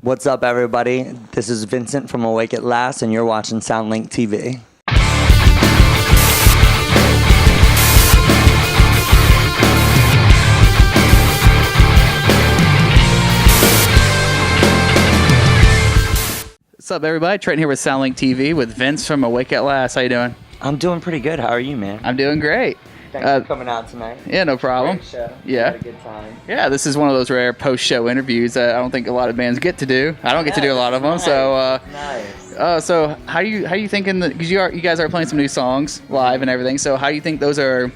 What's up, everybody? This is Vincent from Awake at Last, and you're watching SoundlinkTV. What's up, everybody? Trent here with SoundlinkTV with Vince from Awake at Last. How you doing? I'm doing pretty good. How are you, man? I'm doing great. Thanks for coming out tonight. Yeah, no problem. Great show. Yeah. Had a good time. Yeah, this is one of those rare post-show interviews that I don't think a lot of bands get to do. I don't get to do a lot of them. Nice. So, Nice. So how you thinking? Because you guys are playing some new songs live and everything. So how do you think those are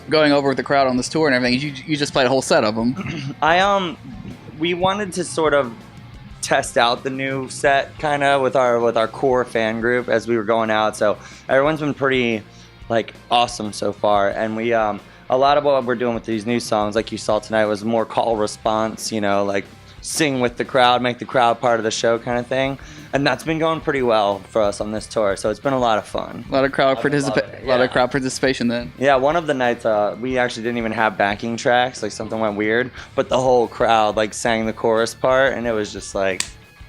going over with the crowd on this tour and everything? You just played a whole set of them. We wanted to sort of test out the new set kind of with our core fan group as we were going out. So everyone's been pretty awesome so far, and we a lot of what we're doing with these new songs, like you saw tonight, was more call response, sing with the crowd, make the crowd part of the show kind of thing, and that's been going pretty well for us on this tour. So it's been a lot of fun. A lot of crowd participation then. Yeah, one of the nights we actually didn't even have backing tracks, something went weird, but the whole crowd sang the chorus part, and it was just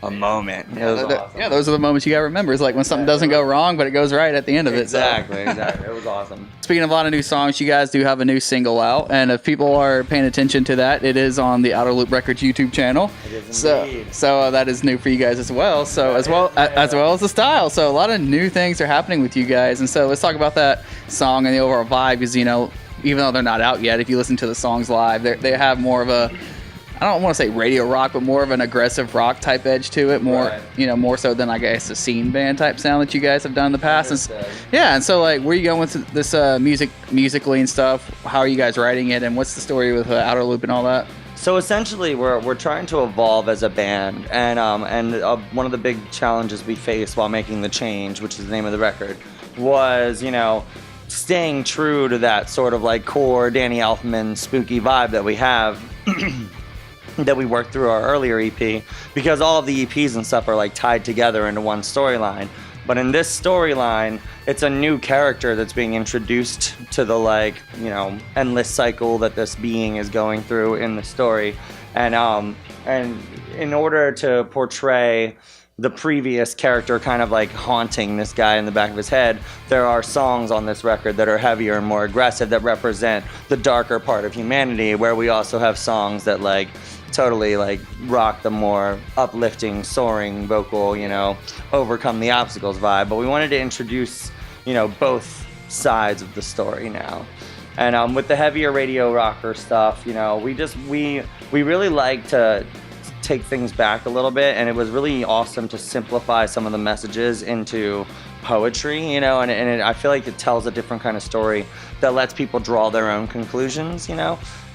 a moment. It was awesome. Yeah, those are the moments you gotta remember. It's like when something doesn't go wrong, but it goes right at the end of it. Exactly. It was awesome. Speaking of a lot of new songs, you guys do have a new single out, and if people are paying attention to that, it is on the Outerloop Records YouTube channel. It is indeed. So that is new for you guys as well. So as well as the style. So a lot of new things are happening with you guys, and so let's talk about that song and the overall vibe. Because even though they're not out yet, if you listen to the songs live, they have more of a, I don't want to say radio rock, but more of an aggressive rock type edge to it. More, right. More so than, I guess, a scene band type sound that you guys have done in the past. And so, where are you going with this musically and stuff? How are you guys writing it, and what's the story with Outerloop and all that? So essentially, we're trying to evolve as a band, and one of the big challenges we faced while making The Change, which is the name of the record, was staying true to that sort of core Danny Elfman spooky vibe that we have. That we worked through our earlier EP, because all of the EPs and stuff are tied together into one storyline. But in this storyline, it's a new character that's being introduced to the endless cycle that this being is going through in the story, and in order to portray the previous character kind of haunting this guy in the back of his head, there are songs on this record that are heavier and more aggressive that represent the darker part of humanity, where we also have songs that totally rock the more uplifting, soaring vocal, overcome the obstacles vibe. But we wanted to introduce, both sides of the story now. And with the heavier radio rocker stuff, we really like to take things back a little bit, and it was really awesome to simplify some of the messages into poetry, and I feel like it tells a different kind of story that lets people draw their own conclusions,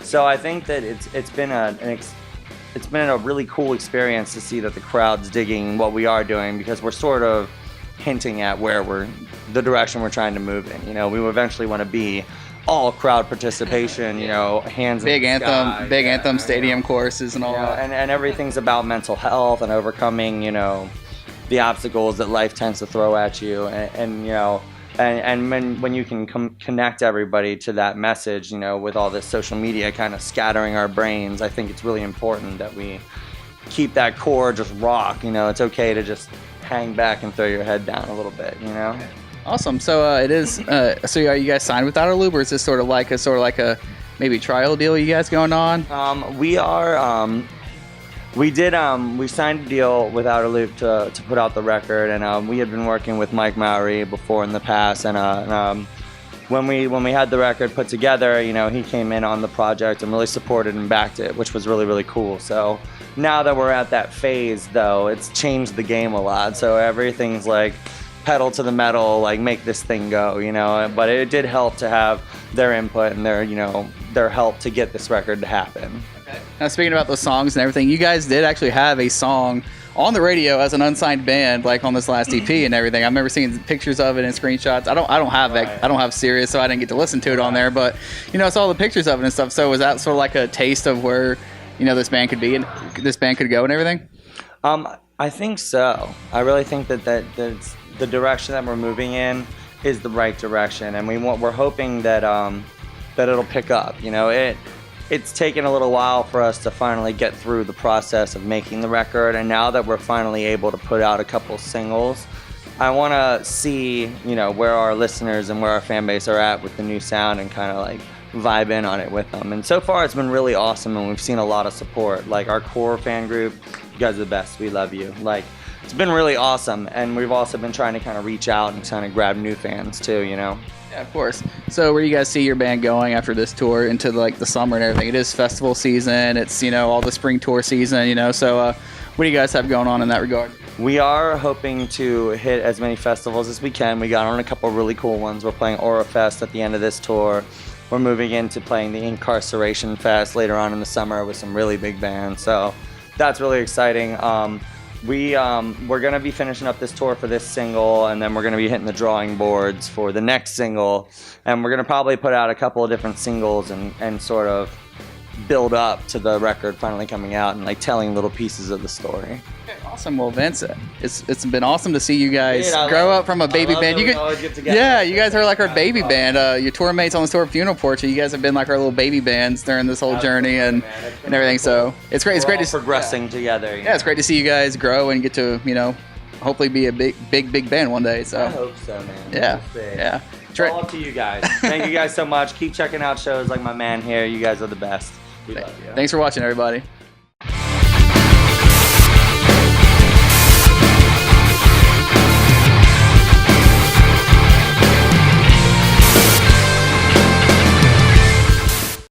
So I think that it's been a really cool experience to see that the crowd's digging what we are doing, because we're sort of hinting at the direction we're trying to move in. We eventually want to be all crowd participation, hands big in the anthem, sky. big anthem, stadium choruses and all that. And everything's about mental health and overcoming, the obstacles that life tends to throw at you, and when you can connect everybody to that message, with all this social media kind of scattering our brains, I think it's really important that we keep that core just rock. It's okay to just hang back and throw your head down a little bit, Awesome. So it is. So are you guys signed with Outerloop, or is this sort of like a maybe trial deal you guys going on? We are. We signed a deal with Outerloop to put out the record, and we had been working with Mike Mowry before in the past, and when we had the record put together, he came in on the project and really supported and backed it, which was really, really cool. So now that we're at that phase, though, it's changed the game a lot. So everything's pedal to the metal, make this thing go, But it did help to have their input and their help to get this record to happen. Okay. Now, speaking about those songs and everything, you guys did actually have a song on the radio as an unsigned band, on this last EP and everything. I remember seeing pictures of it and screenshots. I don't have that. I don't have Sirius, so I didn't get to listen to it on there. But I saw the pictures of it and stuff. So was that sort of a taste of where this band could be and this band could go and everything? I think so. I really think that it's the direction that we're moving in is the right direction, and we're hoping that it'll pick up. it's taken a little while for us to finally get through the process of making the record, and now that we're finally able to put out a couple singles, I want to see, you know, where our listeners and where our fan base are at with the new sound and kind of like vibe in on it with them. And so far it's been really awesome, and we've seen a lot of support. Like our core fan group, you guys are the best, we love you. Like, it's been really awesome, and we've also been trying to kind of reach out and kind of grab new fans too, you know? Yeah, of course. So where do you guys see your band going after this tour into like the summer and everything? It is festival season, it's, you know, all the spring tour season, you know, so what do you guys have going on in that regard? We are hoping to hit as many festivals as we can. We got on a couple really cool ones. We're playing Aura Fest at the end of this tour. We're moving into playing the Incarceration Fest later on in the summer with some really big bands. So that's really exciting. We're going to be finishing up this tour for this single, and then we're going to be hitting the drawing boards for the next single. And we're going to probably put out a couple of different singles and sort of build up to the record finally coming out and like telling little pieces of the story. Okay, awesome. Well, Vince, it's been awesome to see you guys grow up from a baby band. You guys are like our baby band. Your tour mates on the tour Funeral Portrait. You guys have been like our little baby bands during this whole journey and everything. So it's great. It's great to progressing together. Yeah, it's great to see you guys grow and get to, you know, hopefully be a big band one day. So I hope so, man. Yeah. It's all up to you guys. Thank you guys so much. Keep checking out shows like my man here. You guys are the best. We love you. Thanks for watching, everybody.